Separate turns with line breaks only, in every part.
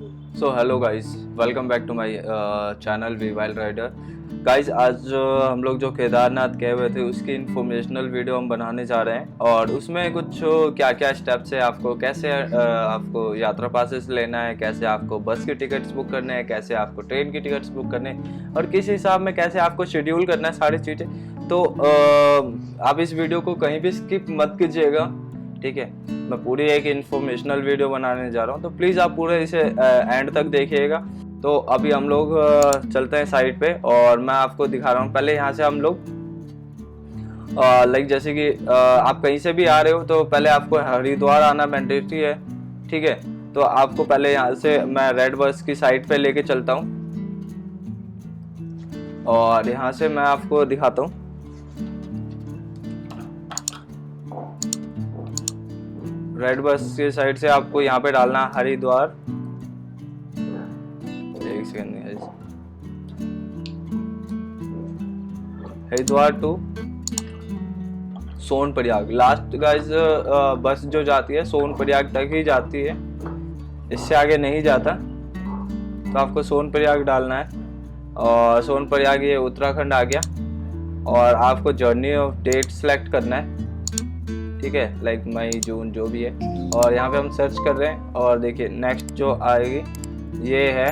So hello guys, welcome back to my channel we wild rider. Guys, आज हम लोग जो केदारनाथ गए हुए थे उसकी इन्फॉर्मेशनल वीडियो हम बनाने जा रहे हैं और उसमें कुछ क्या क्या स्टेप्स है, आपको कैसे आपको यात्रा पासेस लेना है, कैसे आपको बस की टिकट्स बुक करने हैं, कैसे आपको ट्रेन की टिकट्स बुक करने हैं और किस हिसाब में कैसे आपको शेड्यूल करना है, सारी चीज़ें। तो आप इस वीडियो को कहीं भी स्किप मत कीजिएगा, ठीक है। मैं पूरी एक इन्फॉर्मेशनल वीडियो बनाने जा रहा हूँ, तो प्लीज़ आप पूरे इसे एंड तक देखिएगा। तो अभी हम लोग चलते हैं साइड पे और मैं आपको दिखा रहा हूँ। पहले यहाँ से हम लोग लाइक जैसे कि आप कहीं से भी आ रहे हो तो पहले आपको हरिद्वार आना मैंडेटरी है, ठीक है। तो आपको पहले यहाँ से मैं रेड बस की साइड पे लेके चलता हूँ और यहाँ से मैं आपको दिखाता हूँ। रेड बस के साइड से आपको यहाँ पे डालना है हरिद्वार। एक second, Haridwar to Sonprayag. Last guys bus जो जाती है सोनप्रयाग तक ही जाती है, इससे आगे नहीं जाता। तो आपको सोनप्रयाग डालना है और सोनप्रयाग ये उत्तराखंड आ गया और आपको जर्नी ऑफ डेट सेलेक्ट करना है, ठीक है, लाइक मई जून जो भी है। और यहाँ पे हम सर्च कर रहे हैं और देखिए नेक्स्ट जो आएगी ये है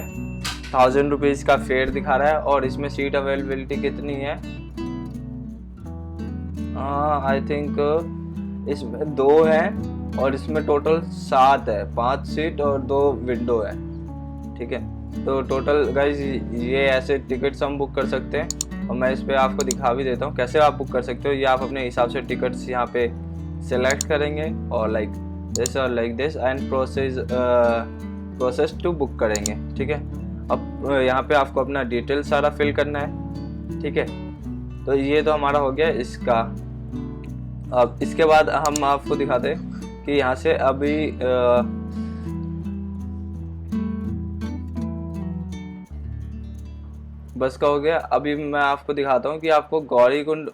1000 रुपीज़ का फेयर दिखा रहा है और इसमें सीट अवेलेबिलिटी कितनी है। आई थिंक इसमें 2 हैं और इसमें टोटल 7 है, 5 सीट और 2 विंडो है, ठीक है। तो टोटल गाइज ये ऐसे टिकट्स हम बुक कर सकते हैं और मैं इस पर आपको दिखा भी देता हूँ कैसे आप बुक कर सकते हो। ये आप अपने हिसाब से टिकट्स यहाँ पे सेलेक्ट करेंगे और लाइक दिस और like this and process to book करेंगे, ठीक है। अब यहाँ पे आपको अपना डिटेल सारा फिल करना है, ठीक है। तो ये तो हमारा हो गया इसका। अब इसके बाद हम आपको दिखाते हैं कि यहाँ से अभी बस का हो गया। अभी मैं आपको दिखाता हूँ कि आपको गौरीकुंड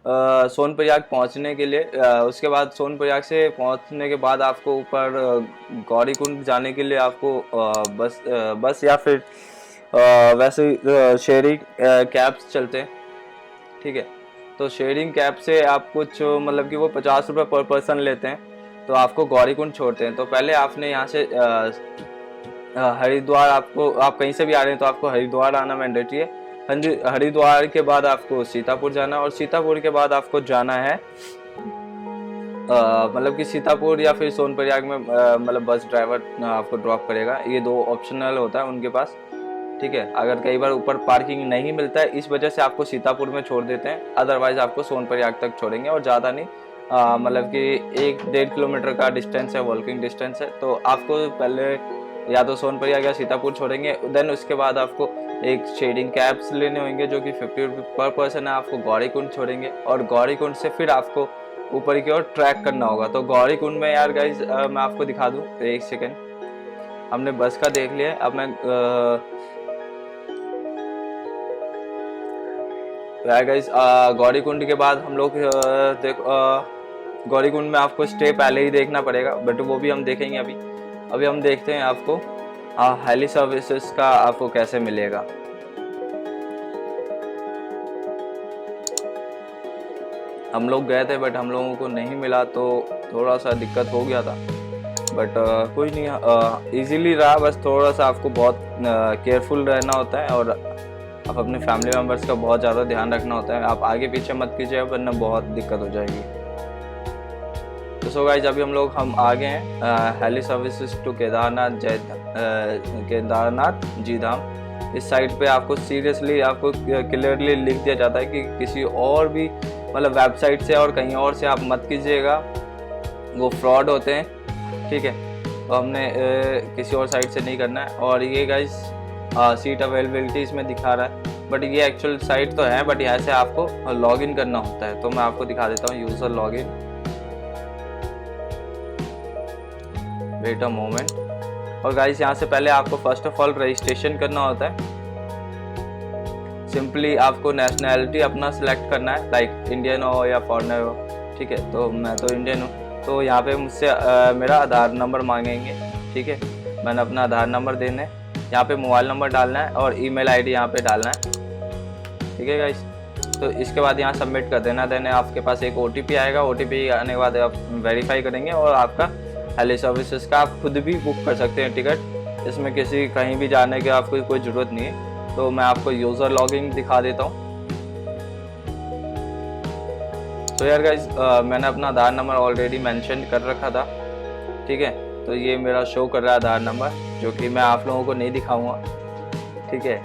सोनप्रयाग पहुँचने के लिए उसके बाद सोनप्रयाग से पहुँचने के बाद आपको ऊपर गौरीकुंड जाने के लिए आपको बस या फिर वैसे शेयरिंग कैब्स चलते हैं, ठीक है। तो शेयरिंग कैब से आप कुछ मतलब कि वो 50 रुपये पर पर्सन लेते हैं, तो आपको गौरीकुंड छोड़ते हैं। तो पहले आपने यहाँ से हरिद्वार, आपको आप कहीं से भी आ रहे हैं तो आपको हरिद्वार आना मैंडेटरी है। हरिद्वार के बाद आपको सीतापुर जाना और सीतापुर के बाद आपको जाना है मतलब कि सीतापुर या फिर सोनप्रयाग में मतलब बस ड्राइवर आपको ड्रॉप करेगा। ये 2 ऑप्शनल होता है उनके पास, ठीक है। अगर कई बार ऊपर पार्किंग नहीं मिलता है इस वजह से आपको सीतापुर में छोड़ देते हैं, अदरवाइज आपको सोनप्रयाग तक छोड़ेंगे और ज़्यादा नहीं, मतलब कि 1-1.5 किलोमीटर का डिस्टेंस है, वॉकिंग डिस्टेंस है। तो आपको पहले या तो सोनप्रयाग या सीतापुर छोड़ेंगे, देन उसके बाद आपको एक शेयरिंग कैब्स लेने होंगे जो कि 50 रुपये पर पर्सन है। आपको गौरीकुंड छोड़ेंगे और गौरीकुंड से फिर आपको ऊपर की ओर ट्रैक करना होगा। तो गौरीकुंड में यार गाइज मैं आपको दिखा दूँ, एक सेकेंड। हमने बस का देख लिया, अब मैं गाइस गौरीकुंड के बाद हम लोग गौरीकुंड में आपको स्टे पहले ही देखना पड़ेगा, बट वो भी हम देखेंगे। अभी हम देखते हैं आपको हेली सर्विसेज का आपको कैसे मिलेगा। हम लोग गए थे बट हम लोगों को नहीं मिला, तो थोड़ा सा दिक्कत हो गया था, बट कोई नहीं, इजीली रहा। बस थोड़ा सा आपको बहुत केयरफुल रहना होता है और आप अपने फैमिली मेम्बर्स का बहुत ज़्यादा ध्यान रखना होता है। आप आगे पीछे मत कीजिए वरना बहुत दिक्कत हो जाएगी। तो सो गाइस, अभी हम आ गए हैं heli services to Kedarnath ji धाम। इस साइट पे आपको सीरियसली आपको क्लियरली लिख दिया जाता है कि किसी और भी मतलब वेबसाइट से और कहीं और से आप मत कीजिएगा, वो फ्रॉड होते हैं, ठीक है। तो हमने किसी और साइट से नहीं करना है। और ये गाइस सीट अवेलेबिलिटी इसमें दिखा रहा है, बट ये एक्चुअल साइट तो है, बट यहाँ से आपको लॉगिन करना होता है। तो मैं आपको दिखा देता हूँ user login, wait a moment. और गाइस यहाँ से पहले आपको फर्स्ट ऑफ ऑल रजिस्ट्रेशन करना होता है। सिंपली आपको नेशनैलिटी अपना सिलेक्ट करना है, लाइक इंडियन हो या फॉरेनर हो, ठीक है। तो मैं तो इंडियन हूँ, तो यहाँ पे मुझसे मेरा आधार नंबर मांगेंगे, ठीक है। मैंने अपना आधार नंबर देना है, यहाँ पे मोबाइल नंबर डालना है और ईमेल आईडी यहाँ पे डालना है। ठीक है गाइस, तो इसके बाद यहाँ सबमिट कर देना। देन आपके पास एक OTP आएगा, OTP आने के बाद आप वेरीफाई करेंगे और आपका हेली सर्विसेज का आप खुद भी बुक कर सकते हैं टिकट। इसमें किसी कहीं भी जाने की आपको कोई ज़रूरत नहीं है। तो मैं आपको यूज़र लॉगिन दिखा देता हूँ। तो यार गाइस, मैंने अपना आधार नंबर ऑलरेडी मेंशन कर रखा था। ठीक है, तो ये मेरा शो कर रहा है आधार नंबर, जो कि मैं आप लोगों को नहीं दिखाऊंगा। ठीक है,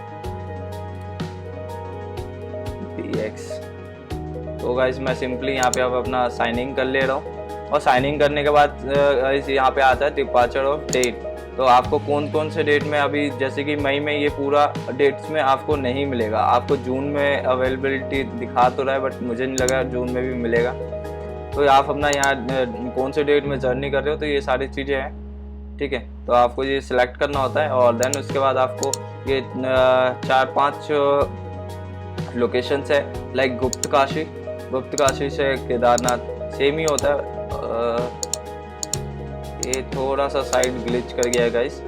BX। तो गाइस मैं सिंपली यहाँ पे अब अपना साइन इन कर ले रहा हूँ और साइन इन करने के बाद गाइस यहाँ पे आता है डिपार्चर ऑफ डेट। तो आपको कौन कौन से डेट में, अभी जैसे कि मई में ये पूरा डेट्स में आपको नहीं मिलेगा। आपको जून में अवेलेबिलिटी दिखा तो रहा है, बट मुझे नहीं लगा जून में भी मिलेगा। तो आप अपना यहाँ कौन से डेट में जर्नी कर रहे हो, तो ये सारी चीज़ें हैं। ठीक है, तो आपको ये सिलेक्ट करना होता है और देन उसके बाद आपको ये 4-5 लोकेशंस है, लाइक गुप्त काशी से केदारनाथ सेम ही होता है। ये थोड़ा सा साइड ग्लिच कर गया है गाइस।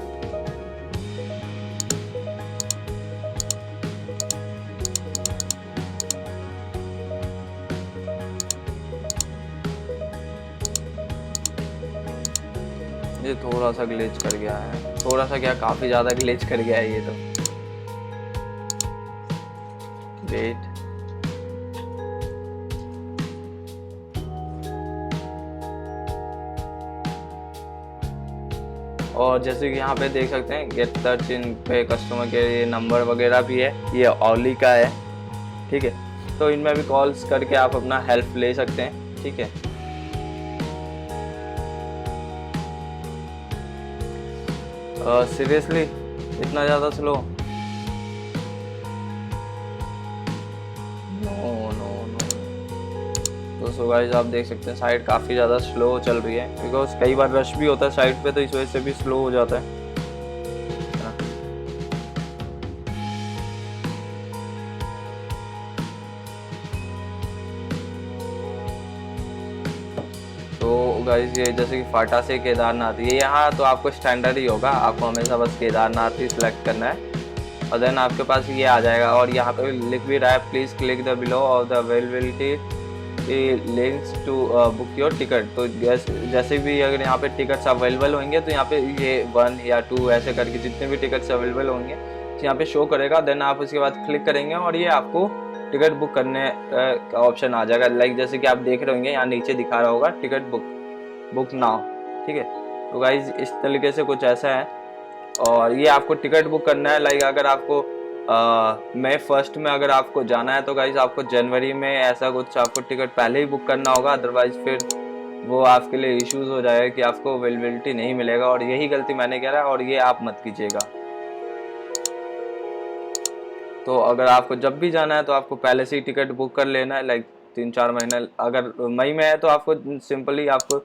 ये थोड़ा सा ग्लिच कर गया है, थोड़ा सा क्या काफी ज्यादा ग्लिच कर गया है ये तो। वेट, और जैसे कि यहाँ पे देख सकते हैं गेट सर्च इन पे कस्टमर केयर, ये नंबर वगैरह भी है, ये ओली का है। ठीक है, तो इनमें भी कॉल्स करके आप अपना हेल्प ले सकते हैं। ठीक है, सीरियसली इतना ज़्यादा स्लो? तो सो गाइस आप देख सकते हैं साइट काफ़ी ज़्यादा स्लो चल रही है, बिकॉज कई बार रश भी होता है साइट पे, तो इस वजह से भी स्लो हो जाता है। तो गाइस ये जैसे कि फाटा से केदारनाथ, ये यहाँ तो आपको स्टैंडर्ड ही होगा, आपको हमेशा बस केदारनाथ ही सिलेक्ट करना है और देन आपके पास ये आ जाएगा। और यहाँ पे लिख भी रहा है प्लीज़ क्लिक द बिलो और the availability links to book your ticket. तो जैसे भी अगर यहाँ पे टिकट्स अवेलेबल होंगे तो यहाँ पे ये 1 या 2 ऐसे करके जितने भी टिकट्स अवेलेबल होंगे तो यहाँ पे शो करेगा। देन आप उसके बाद क्लिक करेंगे और ये आपको टिकट बुक करने का ऑप्शन आ जाएगा। लाइक जैसे कि आप देख रहे होंगे यहाँ नीचे दिखा रहा होगा टिकट बुक नाउ। ठीक है, तो गाइज इस तरीके से कुछ ऐसा है और ये आपको टिकट बुक करना है। लाइक अगर आपको मई 1 में अगर आपको जाना है तो गाइज आपको जनवरी में ऐसा कुछ आपको टिकट पहले ही बुक करना होगा, अदरवाइज फिर वो आपके लिए इश्यूज हो जाएगा कि आपको अवेलेबिलिटी नहीं मिलेगा। और यही गलती मैंने करा है और ये आप मत कीजिएगा। तो अगर आपको जब भी जाना है तो आपको पहले से ही टिकट बुक कर लेना है, लाइक 3-4 महीने। अगर मई में है तो आपको सिंपली आपको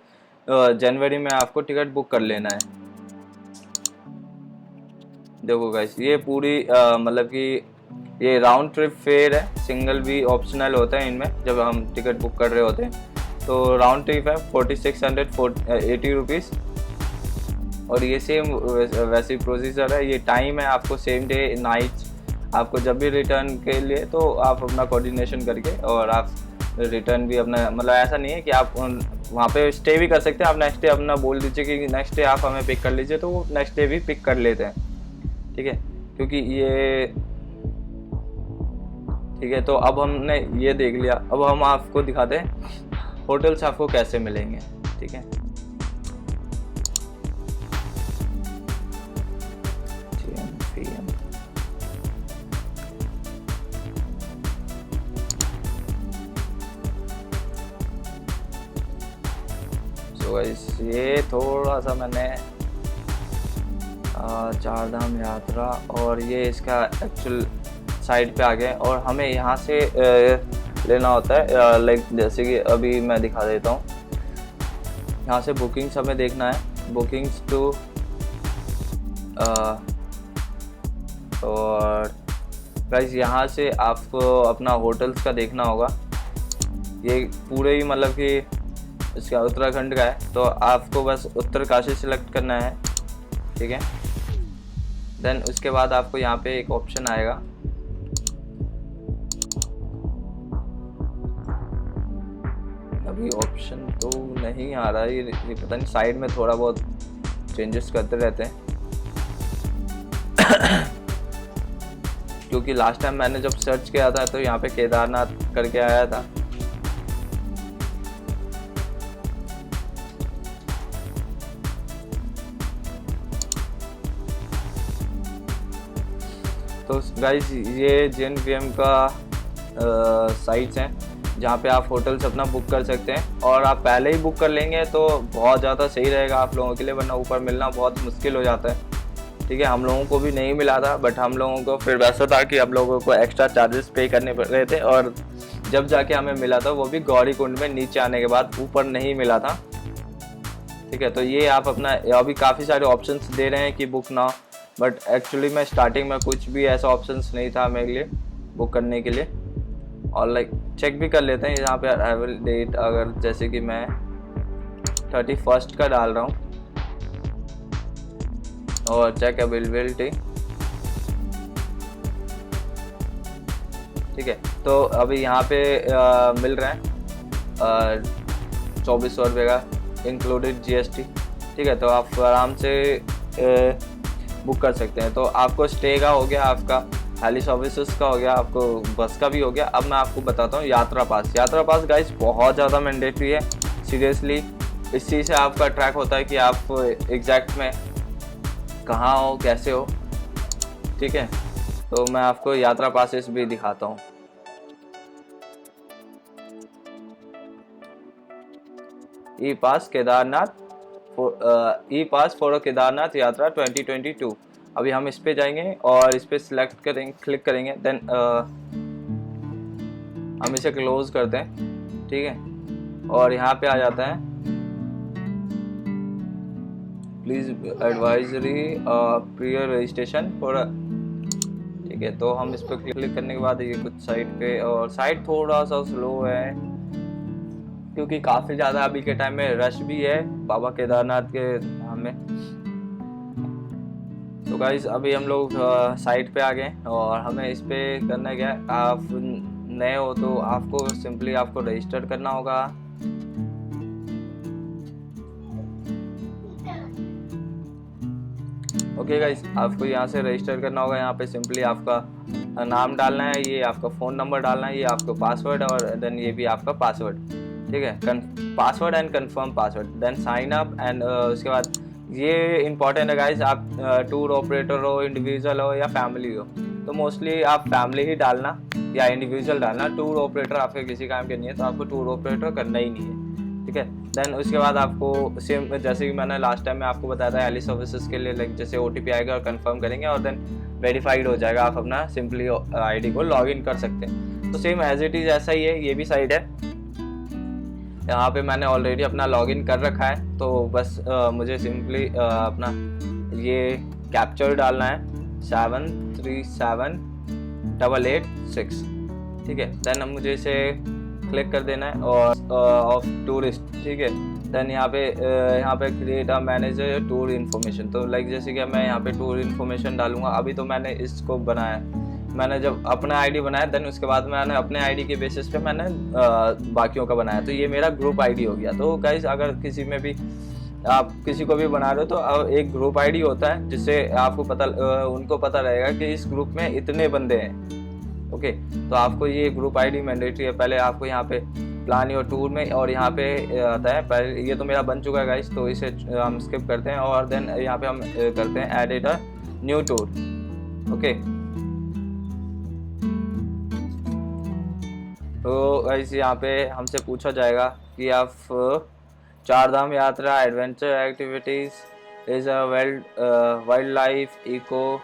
जनवरी में आपको टिकट बुक कर लेना है। देखो गाइस ये पूरी मतलब कि ये राउंड ट्रिप फेयर है, सिंगल भी ऑप्शनल होता है इनमें जब हम टिकट बुक कर रहे होते हैं। तो राउंड ट्रिप है 4680 रुपीज़ और ये सेम वैसी प्रोसीजर है। ये टाइम है आपको सेम डे नाइट, आपको जब भी रिटर्न के लिए तो आप अपना कोऑर्डिनेशन करके और आप रिटर्न भी अपना, मतलब ऐसा नहीं है कि आप वहाँ पे स्टे भी कर सकते हैं। आप नेक्स्ट डे अपना बोल दीजिए कि नेक्स्ट डे आप हमें पिक कर लीजिए, तो वो नेक्स्ट डे भी पिक कर लेते हैं। ठीक है, क्योंकि ये ठीक है। तो अब हमने ये देख लिया, अब हम आपको दिखाते हैं होटल्स आपको कैसे मिलेंगे। ठीक है, तो ये थोड़ा सा मैंने चारधाम यात्रा और ये इसका एक्चुअल साइड पे आ गए और हमें यहाँ से लेना होता है। लाइक जैसे कि अभी मैं दिखा देता हूँ, यहाँ से बुकिंग्स हमें देखना है, बुकिंग्स टू और गाइस यहाँ से आपको अपना होटल्स का देखना होगा। ये पूरे ही मतलब कि इसका उत्तराखंड का है, तो आपको बस उत्तरकाशी सिलेक्ट करना है। ठीक है, देन उसके बाद आपको यहाँ पे एक ऑप्शन आएगा, अभी ऑप्शन तो नहीं आ रहा है, ये पता नहीं, साइड में थोड़ा बहुत चेंजेस करते रहते हैं क्योंकि लास्ट टाइम मैंने जब सर्च किया था तो यहाँ पे केदारनाथ करके आया था। तो गाइस ये JNPM का साइट्स हैं जहाँ पे आप होटल्स अपना बुक कर सकते हैं, और आप पहले ही बुक कर लेंगे तो बहुत ज़्यादा सही रहेगा आप लोगों के लिए, वरना ऊपर मिलना बहुत मुश्किल हो जाता है। ठीक है, हम लोगों को भी नहीं मिला था, बट हम लोगों को फिर वैसा था कि हम लोगों को एक्स्ट्रा चार्जेस पे करने पड़ रहे थे, और जब जाके हमें मिला था वो भी गौरी कुंड में नीचे आने के बाद, ऊपर नहीं मिला था। ठीक है, तो ये आप अपना अभी काफ़ी सारे ऑप्शंस दे रहे हैं कि बुक ना, बट एक्चुअली मैं स्टार्टिंग में कुछ भी ऐसा ऑप्शंस नहीं था मेरे लिए बुक करने के लिए। और लाइक चेक भी कर लेते हैं यहाँ पे अराइवल डेट, अगर जैसे कि मैं 31 का डाल रहा हूँ और चेक अवेलेबिलिटी। ठीक है, तो अभी यहाँ पे मिल रहा है 2400 रुपये का इंक्लूडेड GST। ठीक है, तो आप आराम से बुक कर सकते हैं। तो आपको स्टे का हो गया, आपका हेली सर्विसेज का हो गया, आपको बस का भी हो गया। अब मैं आपको बताता हूँ यात्रा पास। यात्रा पास गाइस बहुत ज़्यादा मैंडेटरी है, सीरियसली। इस चीज़ से आपका ट्रैक होता है कि आप एग्जैक्ट में कहाँ हो, कैसे हो। ठीक है, तो मैं आपको यात्रा पासेस भी दिखाता हूँ। ई पास केदारनाथ, ई पास फॉर केदारनाथ यात्रा 2022। अभी हम इस पे जाएंगे और इस पे सिलेक्ट करेंगे, क्लिक करेंगे, देन हम इसे क्लोज करते हैं। ठीक है, और यहाँ पे आ जाता है please advisory prior registration for. ठीक है, तो हम इस पर क्लिक करने के बाद ये कुछ साइट पे, और साइट थोड़ा सा स्लो है क्योंकि काफ़ी ज़्यादा अभी के टाइम में रश भी है बाबा केदारनाथ के धाम में। तो गाइस अभी हम लोग साइट पे आ गए और हमें इस पे करना क्या है, आप नए हो तो आपको सिंपली आपको रजिस्टर करना होगा। ओके गाइस, आपको यहाँ से रजिस्टर करना होगा। यहाँ पे सिंपली आपका नाम डालना है, ये आपका फ़ोन नंबर डालना है, ये आपका पासवर्ड, और देन ये भी आपका पासवर्ड। ठीक है, password and confirm password, then sign up. And उसके बाद ये इंपॉर्टेंट है गाइस, आप टूर ऑपरेटर हो, इंडिविजुअल हो या फैमिली हो, तो मोस्टली आप फैमिली ही डालना या इंडिविजुअल डालना। टूर ऑपरेटर आपके किसी काम के नहीं है तो आपको टूर ऑपरेटर करना ही नहीं है। ठीक है, देन उसके बाद आपको सेम जैसे कि मैंने लास्ट टाइम में आपको बताया था हेली सर्विसेज के लिए, लाइक जैसे OTP आएगा और कंफर्म करेंगे और देन वेरीफाइड हो जाएगा, आप अपना सिंपली ID को लॉगिन कर सकते हैं। तो सेम एज इट इज़ ऐसा ही है, ये भी साइट है। यहाँ पे मैंने ऑलरेडी अपना लॉगिन कर रखा है, तो बस मुझे सिंपली अपना ये कैप्चर डालना है 737886। ठीक है, देन अब मुझे इसे क्लिक कर देना है और ऑफ टूरिस्ट। ठीक है, देन यहाँ पे create a manager tour information. तो लाइक जैसे कि मैं यहाँ पे टूर इन्फॉर्मेशन डालूंगा। अभी तो मैंने इसको बनाया, मैंने जब अपना ID बनाया देन उसके बाद मैंने अपने ID के बेसिस पे मैंने बाकियों का बनाया, तो ये मेरा ग्रुप ID हो गया। तो गाइस अगर किसी में भी आप किसी को भी बना रहे हो तो एक ग्रुप ID होता है जिससे आपको उनको पता रहेगा कि इस ग्रुप में इतने बंदे हैं। ओके, तो आपको ये ग्रुप ID मैंडेटरी है। पहले आपको यहाँ पे प्लान योर टूर में, और यहाँ पे आता है, पहले ये तो मेरा बन चुका है गाइस, तो इसे हम स्किप करते हैं और देन यहाँ पे हम करते हैं edit a new tour. Okay, तो गाइस यहाँ पे हमसे पूछा जाएगा कि आप चार धाम यात्रा, adventure activities, is a wildlife, eco,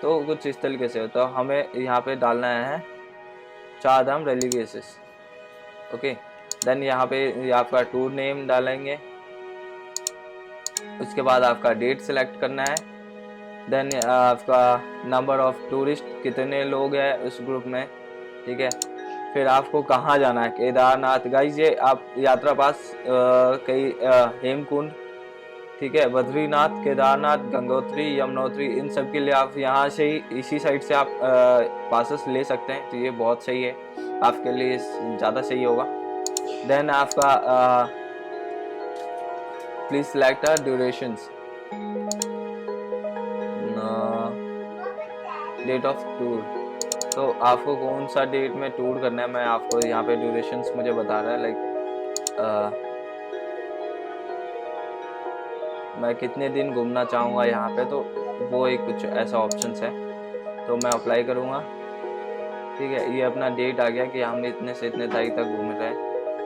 तो कुछ इस तरीके से। तो हमें यहाँ पे डालना है चार धाम रेलिगेसिस। ओके, देन यहाँ पे आपका टूर नेम डालेंगे, उसके बाद आपका डेट सेलेक्ट करना है, देन आपका नंबर ऑफ टूरिस्ट, कितने लोग हैं उस ग्रुप में। ठीक है, फिर आपको कहाँ जाना है, केदारनाथ। गाइस ये आप यात्रा पास कई हेमकुंड, ठीक है। बद्रीनाथ, केदारनाथ, गंगोत्री, यमुनोत्री, इन सब के लिए आप यहाँ से ही इसी साइड से आप पासेस ले सकते हैं, तो ये बहुत सही है आपके लिए, ज़्यादा सही होगा। देन आपका please select durations, date of tour. तो आपको कौन सा डेट में टूर करना है, मैं आपको यहाँ पे ड्यूरेशंस मुझे बता रहा है, लाइक मैं कितने दिन घूमना चाहूँगा यहाँ पे, तो वो एक कुछ ऐसा ऑप्शंस है, तो मैं अप्लाई करूँगा। ठीक है, ये अपना डेट आ गया कि हम इतने से इतने तारीख तक घूम रहे हैं।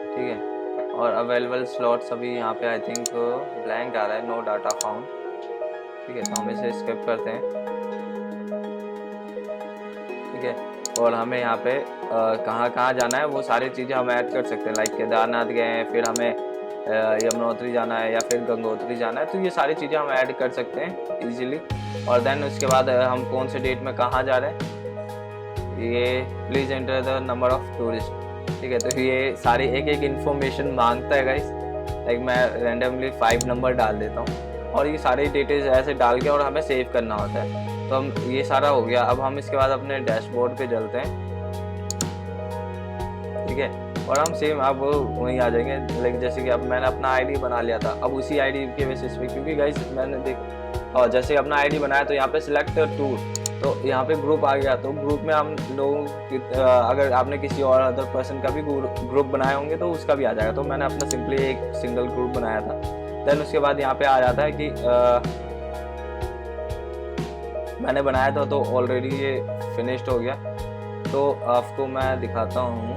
ठीक है, और अवेलेबल स्लॉट्स अभी यहाँ पे आई थिंक ब्लैंक आ रहा है, नो डाटा फाउंड। ठीक है, तो हम इसे स्किप करते हैं। ठीक है, और हमें यहाँ पे कहाँ कहाँ जाना है वो सारी चीज़ें हम ऐड कर सकते हैं, लाइक केदारनाथ गए हैं, फिर हमें यमुनोत्री जाना है या फिर गंगोत्री जाना है, तो ये सारी चीज़ें हम ऐड कर सकते हैं इजीली। और देन उसके बाद हम कौन से डेट में कहाँ जा रहे हैं, ये please enter the number of tourist. ठीक है, तो ये सारी एक एक इन्फॉर्मेशन मांगता है गाइस, लाइक मैं रैंडमली 5 नंबर डाल देता हूँ और ये सारी डिटेल्स ऐसे डाल के और हमें सेव करना होता है। तो हम ये सारा हो गया, अब हम इसके बाद अपने डैशबोर्ड पे चलते हैं। ठीक है, और हम सेम अब वहीं आ जाएंगे, लाइक जैसे कि अब मैंने अपना आईडी बना लिया था, अब उसी आईडी के बेसिस पे, क्योंकि गाइस मैंने देख और जैसे अपना आईडी बनाया तो यहाँ पे सिलेक्ट टूर, तो यहाँ पे ग्रुप आ गया, तो ग्रुप में हम लोग अगर आपने किसी और अदर पर्सन का भी ग्रुप बनाए होंगे तो उसका भी आ जाएगा। तो मैंने अपना सिंपली एक सिंगल ग्रुप बनाया था। देन उसके बाद यहाँ पे आ जाता है कि मैंने बनाया था तो ऑलरेडी ये फिनिश्ड हो गया, तो आपको मैं दिखाता हूँ।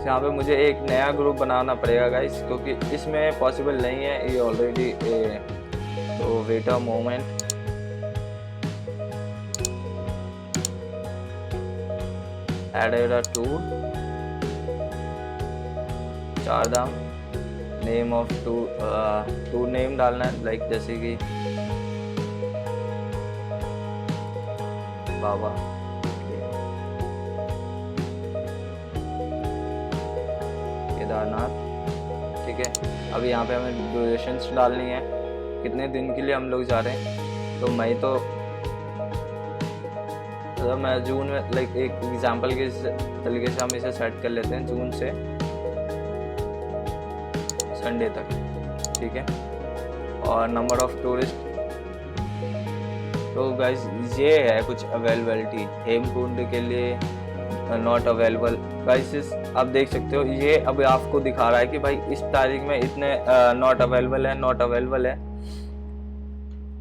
यहाँ पे मुझे एक नया ग्रुप बनाना पड़ेगा गाइस, क्योंकि इसमें पॉसिबल नहीं है, ये ऑलरेडी। तो wait a moment, added a tour, Char Dham, name of tour name डालना है, लाइक जैसे कि बाबा केदारनाथ। ठीक है, अब यहाँ पे हमें ड्यूरेशंस डालनी है, कितने दिन के लिए हम लोग जा रहे हैं। तो मैं जून में, लाइक एक एग्जांपल के तरीके से हम इसे सेट कर लेते हैं, जून से संडे तक। ठीक है, और नंबर ऑफ टूरिस्ट, तो गाइस ये है कुछ अवेलेबिलिटी। हेमकुंड के लिए नॉट अवेलेबल गाइस, आप देख सकते हो ये अब आपको दिखा रहा है कि भाई इस तारीख में इतने नॉट अवेलेबल है,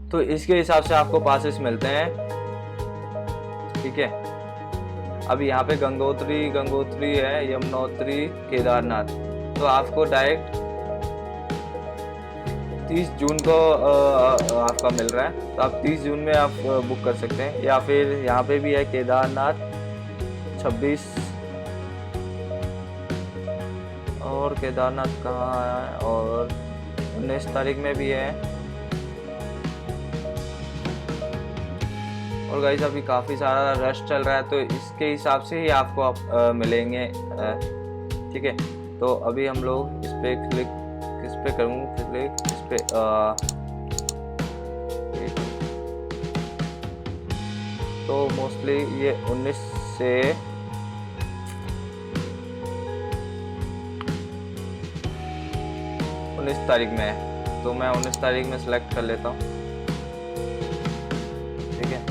तो इसके हिसाब से आपको पासेस मिलते हैं। ठीक है, अब यहाँ पे गंगोत्री है, यमुनोत्री, केदारनाथ, तो आपको डायरेक्ट 30 जून को आपका मिल रहा है, तो आप 30 जून में आप बुक कर सकते हैं। या फिर यहाँ पे भी है केदारनाथ 26, और केदारनाथ कहाँ है, और 19 तारीख में भी है। और गाइस अभी काफ़ी सारा रश चल रहा है, तो इसके हिसाब से ही आपको मिलेंगे। ठीक है, तो अभी हम लोग इस पे करूँगा क्लिक, इस पे तो मोस्टली ये 19 से 19 तारीख में है, तो मैं 19 तारीख में सेलेक्ट कर लेता हूँ। ठीक है,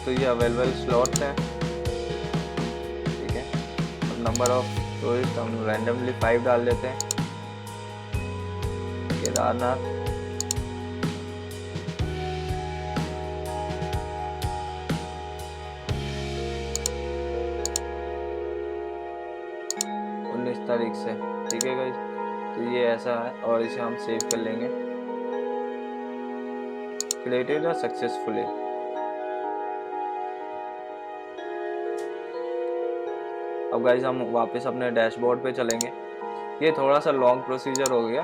तो ये अवेलेबल स्लॉट्स हैं। ठीक है, अब नंबर ऑफ टूरिस्ट हम रैंडमली 5 डाल देते हैं। केदारनाथ, तारीख से। ठीक है गाइस, तो ये ऐसा है और इसे हम सेव कर लेंगे। कैलकुलेटेड या सक्सेसफुली। अब गाइस हम वापस अपने डैशबोर्ड पे चलेंगे। ये थोड़ा सा लॉन्ग प्रोसीजर हो गया,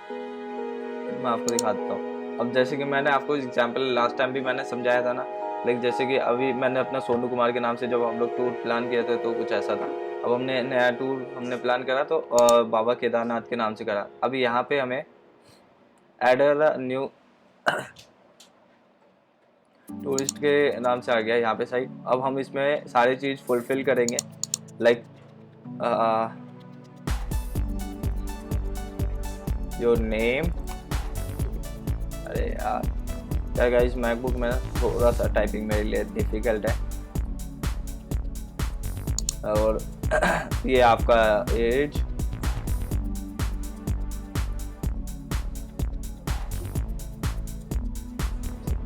मैं आपको दिखाता हूँ। अब जैसे कि मैंने आपको एग्जांपल लास्ट टाइम भी मैंने समझाया था ना, लाइक जैसे कि अभी मैंने अपना सोनू कुमार के नाम से जब हम लोग टूर प्लान किया था तो कुछ ऐसा था। अब हमने नया टूर हमने प्लान करा तो बाबा केदारनाथ के नाम से करा। अभी यहाँ पे हमें एड न्यू टूरिस्ट के नाम से आ गया यहाँ पे साइट। अब हम इसमें सारी चीज़ फुलफिल करेंगे, लाइक योर नेम। अरे यार क्या गाइस, मैकबुक में थोड़ा सा टाइपिंग मेरे लिए डिफिकल्ट है। और ये आपका एज,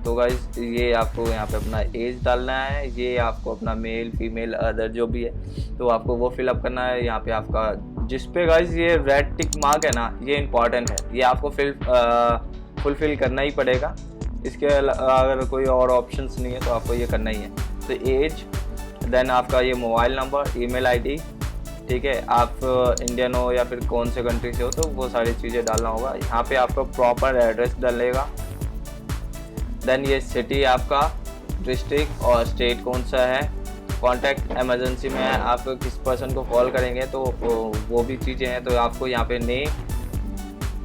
तो गाइस ये आपको यहाँ पे अपना एज डालना है, ये आपको अपना मेल फीमेल अदर जो भी है तो आपको वो फिलअप करना है। यहाँ पे आपका जिस पे गाइस ये रेड टिक मार्क है ना, ये इंपॉर्टेंट है, ये आपको फुलफिल करना ही पड़ेगा। इसके अगर कोई और ऑप्शंस नहीं है तो आपको ये करना ही है। तो एज, देन आपका ये मोबाइल नंबर, ईमेल आईडी, ठीक है, आप इंडियन हो या फिर कौन से कंट्री से हो तो वो सारी चीज़ें डालना होगा। यहाँ पे आपका प्रॉपर एड्रेस डालेगा। देन ये सिटी आपका, डिस्ट्रिक्ट और स्टेट कौन सा है, कॉन्टैक्ट इमरजेंसी में आप किस पर्सन को कॉल करेंगे तो वो भी चीज़ें हैं। तो आपको यहाँ पे नेम,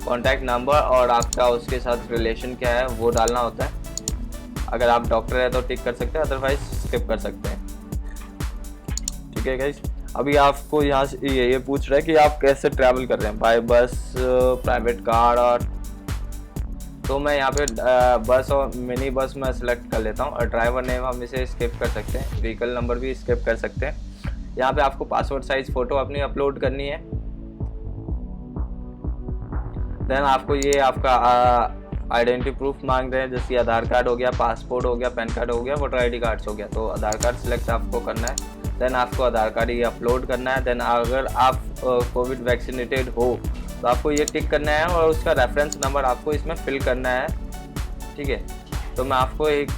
कॉन्टैक्ट नंबर और आपका उसके साथ रिलेशन क्या है वो डालना होता है। अगर आप डॉक्टर है तो टिक कर सकते हैं, अदरवाइज स्किप कर सकते हैं। ठीक है गाइस, अभी आपको यहाँ से ये पूछ रहा है कि आप कैसे ट्रैवल कर रहे हैं, बाय बस, प्राइवेट कार, और तो मैं यहाँ पे बस और मिनी बस में सेलेक्ट कर लेता हूँ। और ड्राइवर नेम हम इसे स्किप कर सकते हैं, व्हीकल नंबर भी स्किप कर सकते हैं। यहाँ पे आपको पासपोर्ट साइज फ़ोटो अपनी अपलोड करनी है। देन आपको ये आपका आइडेंटिटी प्रूफ मांग रहे हैं, जैसे आधार कार्ड हो गया, पासपोर्ट हो गया, पैन कार्ड हो गया, वोटर ID कार्ड्स हो गया। तो आधार कार्ड सिलेक्ट आपको करना है। देन आपको आधार कार्ड ये अपलोड करना है। देन अगर आप कोविड वैक्सीनेटेड हो तो आपको ये टिक करना है और उसका रेफरेंस नंबर आपको इसमें फिल करना है। ठीक है, तो मैं आपको एक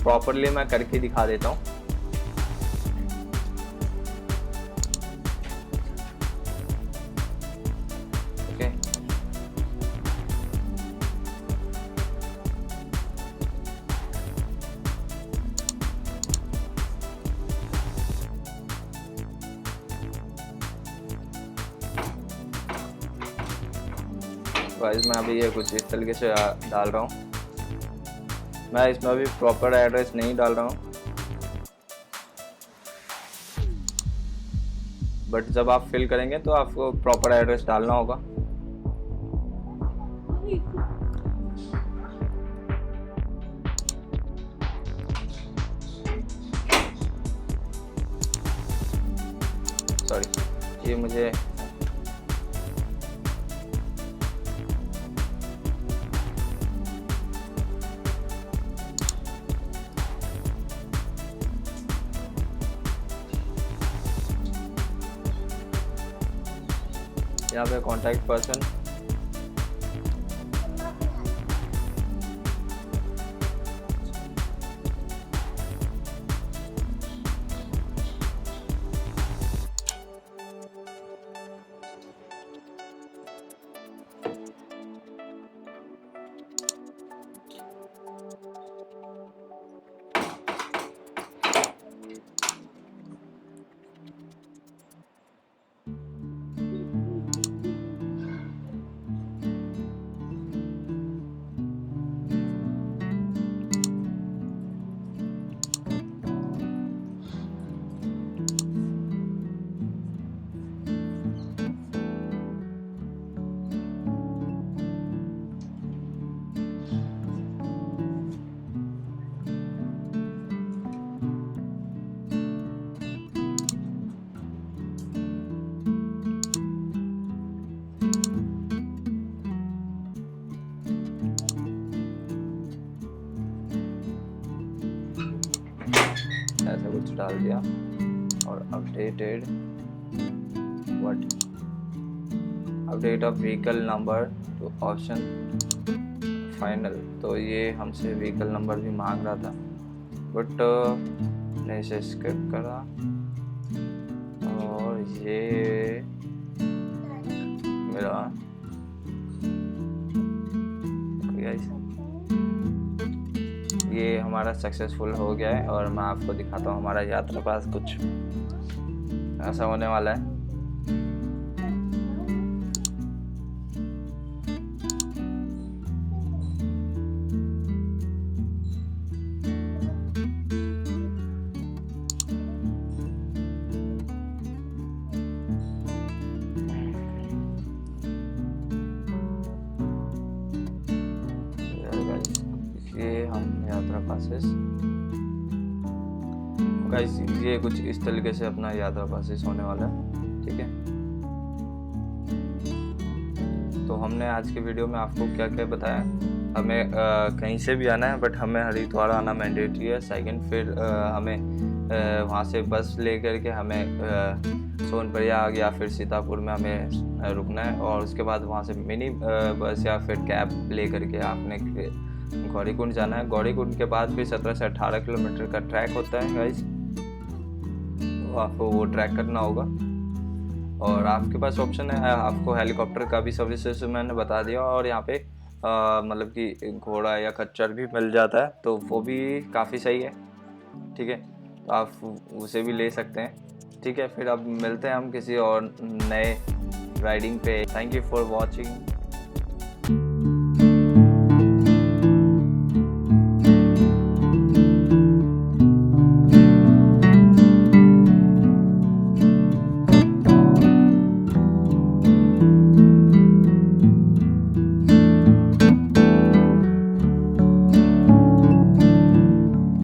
प्रॉपरली मैं करके दिखा देता हूँ। ओके, गाइस मैं अभी ये कुछ इस तरीके से डाल रहा हूँ। मैं इसमें अभी प्रॉपर एड्रेस नहीं डाल रहा हूँ, बट जब आप फिल करेंगे तो आपको प्रॉपर एड्रेस डालना होगा। सॉरी, ये मुझे यहाँ पे कॉन्टैक्ट पर्सन, ऐसा कुछ डाल दिया और updated update of vehicle number two option final. तो ये हमसे व्हीकल नंबर भी मांग रहा था, बट ने इसे स्किप करा। और ये मेरा ये हमारा सक्सेसफुल हो गया है। और मैं आपको दिखाता हूँ हमारा यात्रा पास कुछ ऐसा होने वाला है। ये हम यात्रा पासेस गाइस, ये कुछ इस तरीके से अपना यात्रा पासेस होने वाला है, ठीक है। तो हमने आज के वीडियो में आपको क्या क्या बताया। हमें कहीं से भी आना है, बट हमें हरिद्वार आना मैंडेटरी है। सेकंड, फिर हमें वहाँ से बस ले करके हमें सोनप्रयाग या फिर सीतापुर में हमें रुकना है। और उसके बाद वहाँ से मिनी बस या फिर कैब ले करके आपने गौरीकुंड जाना है। गौरीकुंड के बाद फिर 17 से 18 किलोमीटर का ट्रैक होता है गाइस, तो आपको वो ट्रैक करना होगा। और आपके पास ऑप्शन है, आपको हेलीकॉप्टर का भी सर्विसेज मैंने बता दिया। और यहाँ पे मतलब कि घोड़ा या खच्चर भी मिल जाता है, तो वो भी काफ़ी सही है, ठीक है। तो आप उसे भी ले सकते हैं, ठीक है। फिर अब मिलते हैं हम किसी और नए राइडिंग पे। Thank you for watching.